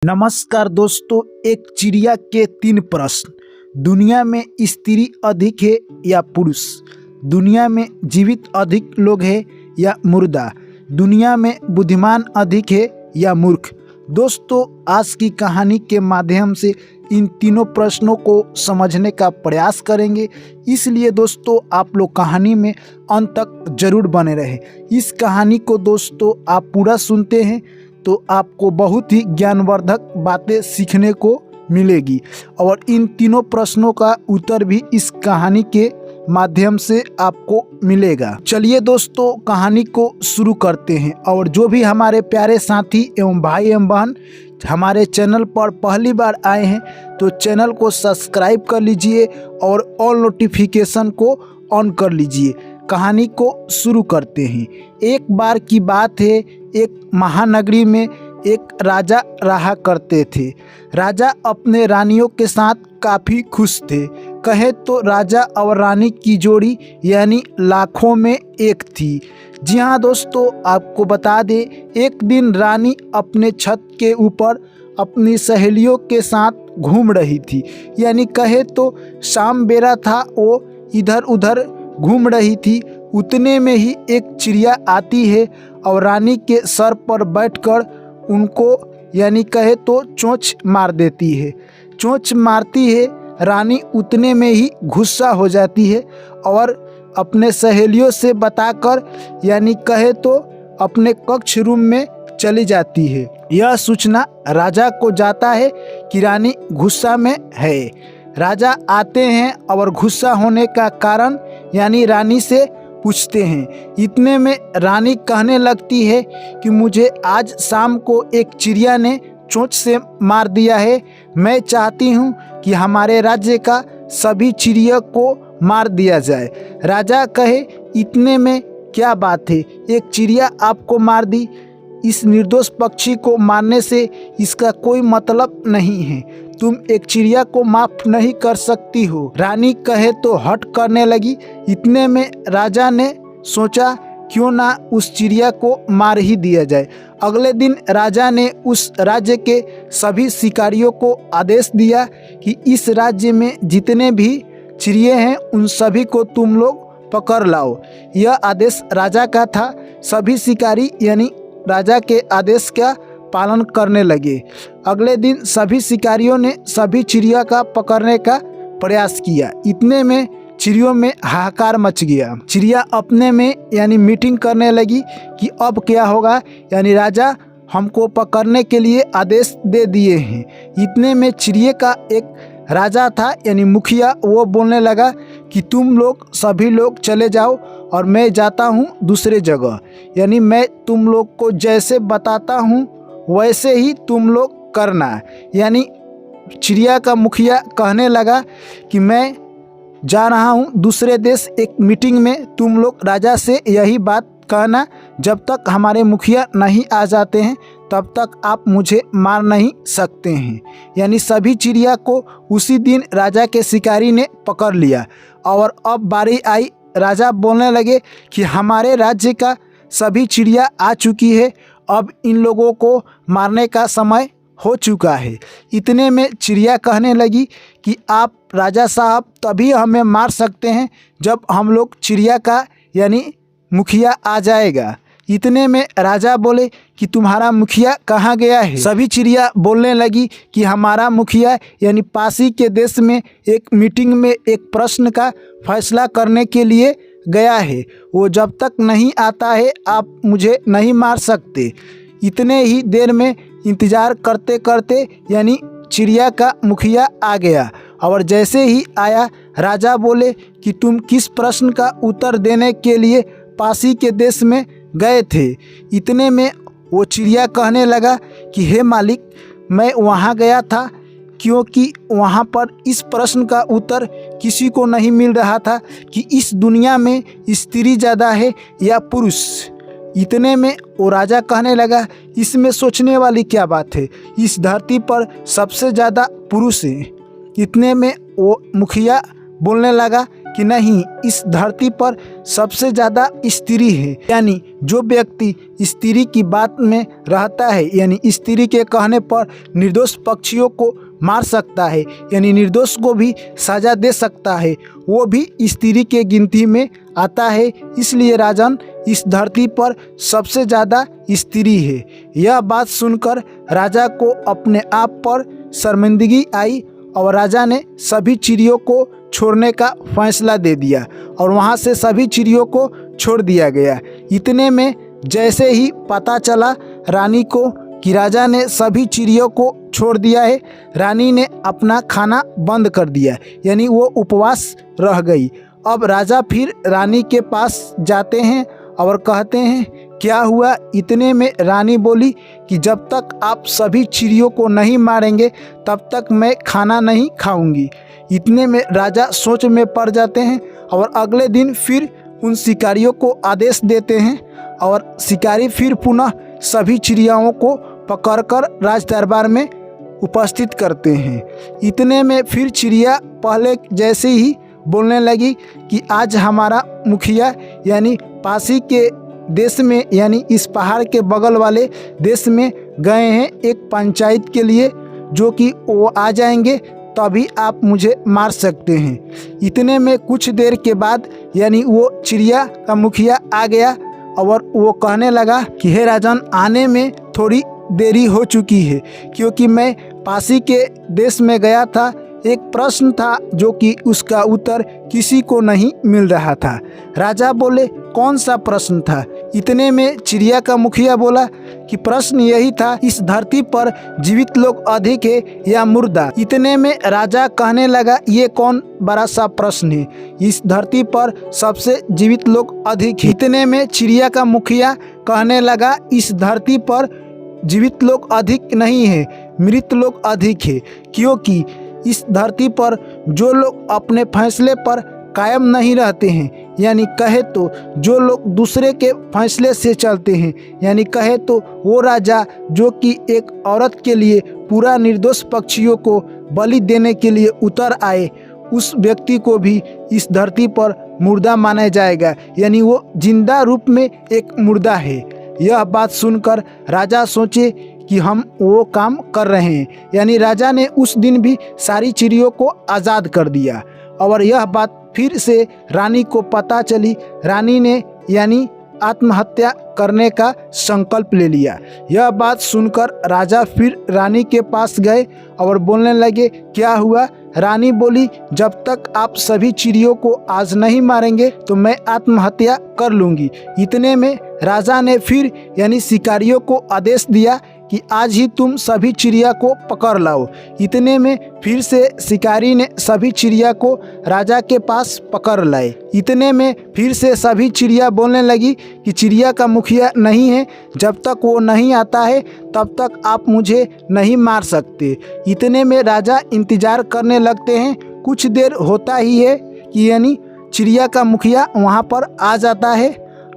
नमस्कार दोस्तों, एक चिड़िया के 3 प्रश्न। दुनिया में स्त्री अधिक है या पुरुष? दुनिया में जीवित अधिक लोग हैं या मुर्दा? दुनिया में बुद्धिमान अधिक है या मूर्ख? दोस्तों, आज की कहानी के माध्यम से इन तीनों प्रश्नों को समझने का प्रयास करेंगे। इसलिए दोस्तों, आप लोग कहानी में अंत तक जरूर बने रहें। इस कहानी को दोस्तों आप पूरा सुनते हैं तो आपको बहुत ही ज्ञानवर्धक बातें सीखने को मिलेगी और इन तीनों प्रश्नों का उत्तर भी इस कहानी के माध्यम से आपको मिलेगा। चलिए दोस्तों, कहानी को शुरू करते हैं। और जो भी हमारे प्यारे साथी एवं भाई एवं बहन हमारे चैनल पर पहली बार आए हैं तो चैनल को सब्सक्राइब कर लीजिए और ऑल नोटिफिकेशन को ऑन कर लीजिए। कहानी को शुरू करते हैं। एक बार की बात है, एक महानगरी में एक राजा रहा करते थे। राजा अपने रानियों के साथ काफ़ी खुश थे। कहे तो राजा और रानी की जोड़ी यानी लाखों में एक थी। जी हाँ दोस्तों, आपको बता दें, एक दिन रानी अपने छत के ऊपर अपनी सहेलियों के साथ घूम रही थी। यानी कहे तो शाम बेरा था, वो इधर उधर घूम रही थी। उतने में ही एक चिड़िया आती है और रानी के सर पर बैठकर उनको यानी कहे तो चोंच मार देती है। चोंच मारती है, रानी उतने में ही गुस्सा हो जाती है और अपने सहेलियों से बताकर यानी कहे तो अपने कक्ष रूम में चली जाती है। यह सूचना राजा को जाता है कि रानी गुस्सा में है। राजा आते हैं और गुस्सा होने का कारण यानी रानी से पूछते हैं। इतने में रानी कहने लगती है कि मुझे आज शाम को एक चिड़िया ने चोंच से मार दिया है। मैं चाहती हूँ कि हमारे राज्य का सभी चिड़िया को मार दिया जाए। राजा कहे, इतने में क्या बात है, एक चिड़िया आपको मार दी, इस निर्दोष पक्षी को मारने से इसका कोई मतलब नहीं है। तुम एक चिड़िया को माफ नहीं कर सकती हो। रानी कहे तो हट करने लगी। इतने में राजा ने सोचा क्यों ना उस चिड़िया को मार ही दिया जाए। अगले दिन राजा ने उस राज्य के सभी शिकारियों को आदेश दिया कि इस राज्य में जितने भी चिड़िए हैं उन सभी को तुम लोग पकड़ लाओ। यह आदेश राजा का था। सभी शिकारी यानी राजा के आदेश का पालन करने लगे। अगले दिन सभी शिकारियों ने सभी चिड़िया का पकड़ने का प्रयास किया। इतने में चिड़ियों में हाहाकार मच गया। चिड़िया अपने में यानी मीटिंग करने लगी कि अब क्या होगा, यानी राजा हमको पकड़ने के लिए आदेश दे दिए हैं। इतने में चिड़िया का एक राजा था यानी मुखिया, वो बोलने लगा कि तुम लोग सभी लोग चले जाओ और मैं जाता हूँ दूसरे जगह। यानी मैं तुम लोग को जैसे बताता हूँ वैसे ही तुम लोग करना। यानी चिड़िया का मुखिया कहने लगा कि मैं जा रहा हूँ दूसरे देश एक मीटिंग में, तुम लोग राजा से यही बात कहना, जब तक हमारे मुखिया नहीं आ जाते हैं तब तक आप मुझे मार नहीं सकते हैं। यानी सभी चिड़िया को उसी दिन राजा के शिकारी ने पकड़ लिया। और अब बारी आई, राजा बोलने लगे कि हमारे राज्य का सभी चिड़िया आ चुकी है, अब इन लोगों को मारने का समय हो चुका है। इतने में चिड़िया कहने लगी कि आप राजा साहब तभी हमें मार सकते हैं जब हम लोग चिड़िया का यानी मुखिया आ जाएगा। इतने में राजा बोले कि तुम्हारा मुखिया कहाँ गया है? सभी चिड़िया बोलने लगी कि हमारा मुखिया यानी पासी के देश में एक मीटिंग में एक प्रश्न का फैसला करने के लिए गया है। वो जब तक नहीं आता है आप मुझे नहीं मार सकते। इतने ही देर में इंतज़ार करते करते यानी चिड़िया का मुखिया आ गया और जैसे ही आया राजा बोले कि तुम किस प्रश्न का उत्तर देने के लिए पासी के देश में गए थे? इतने में वो चिड़िया कहने लगा कि हे मालिक, मैं वहाँ गया था क्योंकि वहाँ पर इस प्रश्न का उत्तर किसी को नहीं मिल रहा था कि इस दुनिया में स्त्री ज़्यादा है या पुरुष। इतने में वो राजा कहने लगा, इसमें सोचने वाली क्या बात है, इस धरती पर सबसे ज़्यादा पुरुष हैं। इतने में वो मुखिया बोलने लगा कि नहीं, इस धरती पर सबसे ज़्यादा स्त्री है। यानी जो व्यक्ति स्त्री की बात में रहता है यानी स्त्री के कहने पर निर्दोष पक्षियों को मार सकता है यानी निर्दोष को भी सजा दे सकता है, वो भी स्त्री के गिनती में आता है। इसलिए राजन, इस धरती पर सबसे ज़्यादा स्त्री है। यह बात सुनकर राजा को अपने आप पर शर्मिंदगी आई और राजा ने सभी चिड़ियों को छोड़ने का फैसला दे दिया और वहाँ से सभी चिड़ियों को छोड़ दिया गया। इतने में जैसे ही पता चला रानी को कि राजा ने सभी चिड़ियों को छोड़ दिया है, रानी ने अपना खाना बंद कर दिया यानी वो उपवास रह गई। अब राजा फिर रानी के पास जाते हैं और कहते हैं क्या हुआ। इतने में रानी बोली कि जब तक आप सभी चिड़ियों को नहीं मारेंगे तब तक मैं खाना नहीं खाऊंगी। इतने में राजा सोच में पड़ जाते हैं और अगले दिन फिर उन शिकारियों को आदेश देते हैं और शिकारी फिर पुनः सभी चिड़ियाओं को पकड़कर राज दरबार में उपस्थित करते हैं। इतने में फिर चिड़िया पहले जैसे ही बोलने लगी कि आज हमारा मुखिया यानी पासी के देश में यानी इस पहाड़ के बगल वाले देश में गए हैं एक पंचायत के लिए, जो कि वो आ जाएंगे तभी आप मुझे मार सकते हैं। इतने में कुछ देर के बाद यानी वो चिड़िया का मुखिया आ गया और वो कहने लगा कि हे राजन, आने में थोड़ी देरी हो चुकी है क्योंकि मैं पासी के देश में गया था। एक प्रश्न था जो कि उसका उत्तर किसी को नहीं मिल रहा था। राजा बोले कौन सा प्रश्न था। इतने में चिड़िया का मुखिया बोला कि प्रश्न यही था, इस धरती पर जीवित लोग अधिक है या मुर्दा। इतने में राजा कहने लगा ये कौन बड़ा सा प्रश्न है, इस धरती पर सबसे जीवित लोग अधिक है। इतने में चिड़िया का मुखिया कहने लगा इस धरती पर जीवित लोग अधिक नहीं है, मृत लोग अधिक है, क्योंकि इस धरती पर जो लोग अपने फैसले पर कायम नहीं रहते हैं यानी कहे तो जो लोग दूसरे के फैसले से चलते हैं यानी कहे तो वो राजा जो कि एक औरत के लिए पूरा निर्दोष पक्षियों को बलि देने के लिए उतर आए, उस व्यक्ति को भी इस धरती पर मुर्दा माना जाएगा यानी वो जिंदा रूप में एक मुर्दा है। यह बात सुनकर राजा सोचे कि हम वो काम कर रहे हैं यानी राजा ने उस दिन भी सारी चिड़ियों को आज़ाद कर दिया और यह बात फिर से रानी को पता चली। रानी ने यानी आत्महत्या करने का संकल्प ले लिया। यह बात सुनकर राजा फिर रानी के पास गए और बोलने लगे क्या हुआ। रानी बोली जब तक आप सभी चिड़ियों को आज नहीं मारेंगे तो मैं आत्महत्या कर लूँगी। इतने में राजा ने फिर यानी शिकारियों को आदेश दिया कि आज ही तुम सभी चिड़िया को पकड़ लाओ। इतने में फिर से शिकारी ने सभी चिड़िया को राजा के पास पकड़ लाए। इतने में फिर से सभी चिड़िया बोलने लगी कि चिड़िया का मुखिया नहीं है, जब तक वो नहीं आता है तब तक आप मुझे नहीं मार सकते। इतने में राजा इंतजार करने लगते हैं। कुछ देर होता ही है कि यानी चिड़िया का मुखिया वहाँ पर आ जाता है।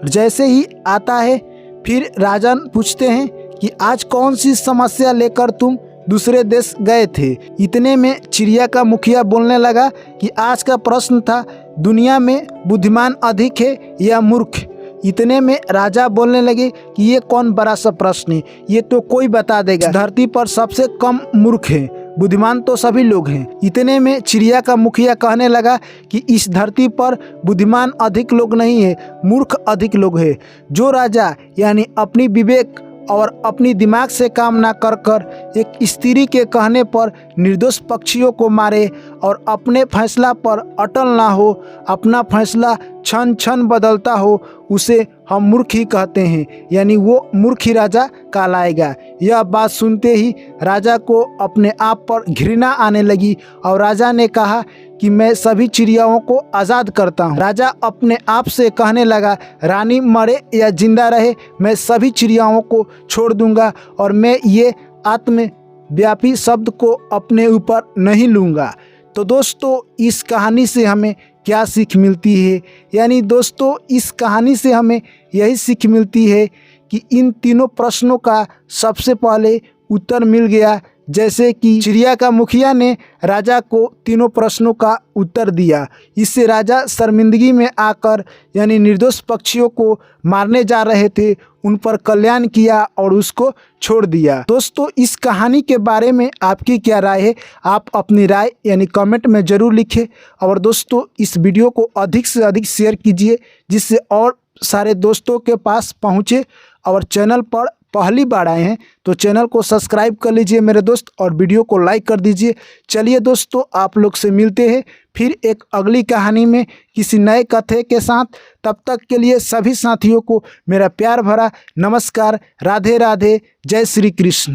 जैसे ही आता है फिर राजा पूछते हैं कि आज कौन सी समस्या लेकर तुम दूसरे देश गए थे। इतने में चिड़िया का मुखिया बोलने लगा कि आज का प्रश्न था दुनिया में बुद्धिमान अधिक है या मूर्ख। इतने में राजा बोलने लगे कि ये कौन बड़ा सा प्रश्न है, ये तो कोई बता देगा। धरती पर सबसे कम मूर्ख है, बुद्धिमान तो सभी लोग हैं। इतने में चिड़िया का मुखिया कहने लगा कि इस धरती पर बुद्धिमान अधिक लोग नहीं है, मूर्ख अधिक लोग हैं। जो राजा यानी अपनी विवेक और अपनी दिमाग से काम ना कर कर एक स्त्री के कहने पर निर्दोष पक्षियों को मारे और अपने फैसला पर अटल ना हो, अपना फैसला क्षण क्षण बदलता हो, उसे हम मूर्ख ही कहते हैं यानी वो मूर्ख ही राजा कहलाएगा। यह बात सुनते ही राजा को अपने आप पर घृणा आने लगी और राजा ने कहा कि मैं सभी चिड़ियाओं को आज़ाद करता हूँ। राजा अपने आप से कहने लगा रानी मरे या जिंदा रहे मैं सभी चिड़ियाओं को छोड़ दूंगा और मैं ये आत्मव्यापी शब्द को अपने ऊपर नहीं लूँगा। तो दोस्तों इस कहानी से हमें क्या सीख मिलती है, यानी दोस्तों इस कहानी से हमें यही सीख मिलती है कि इन तीनों प्रश्नों का सबसे पहले उत्तर मिल गया जैसे कि चिड़िया का मुखिया ने राजा को तीनों प्रश्नों का उत्तर दिया। इससे राजा शर्मिंदगी में आकर यानी निर्दोष पक्षियों को मारने जा रहे थे उन पर कल्याण किया और उसको छोड़ दिया। दोस्तों, इस कहानी के बारे में आपकी क्या राय है? आप अपनी राय यानी कमेंट में ज़रूर लिखें। और दोस्तों, इस वीडियो को अधिक से अधिक शेयर कीजिए जिससे और सारे दोस्तों के पास पहुँचे। और चैनल पर पहली बार आए हैं तो चैनल को सब्सक्राइब कर लीजिए मेरे दोस्त, और वीडियो को लाइक कर दीजिए। चलिए दोस्तों, आप लोग से मिलते हैं फिर एक अगली कहानी में किसी नए कथे के साथ। तब तक के लिए सभी साथियों को मेरा प्यार भरा नमस्कार। राधे राधे, जय श्री कृष्ण।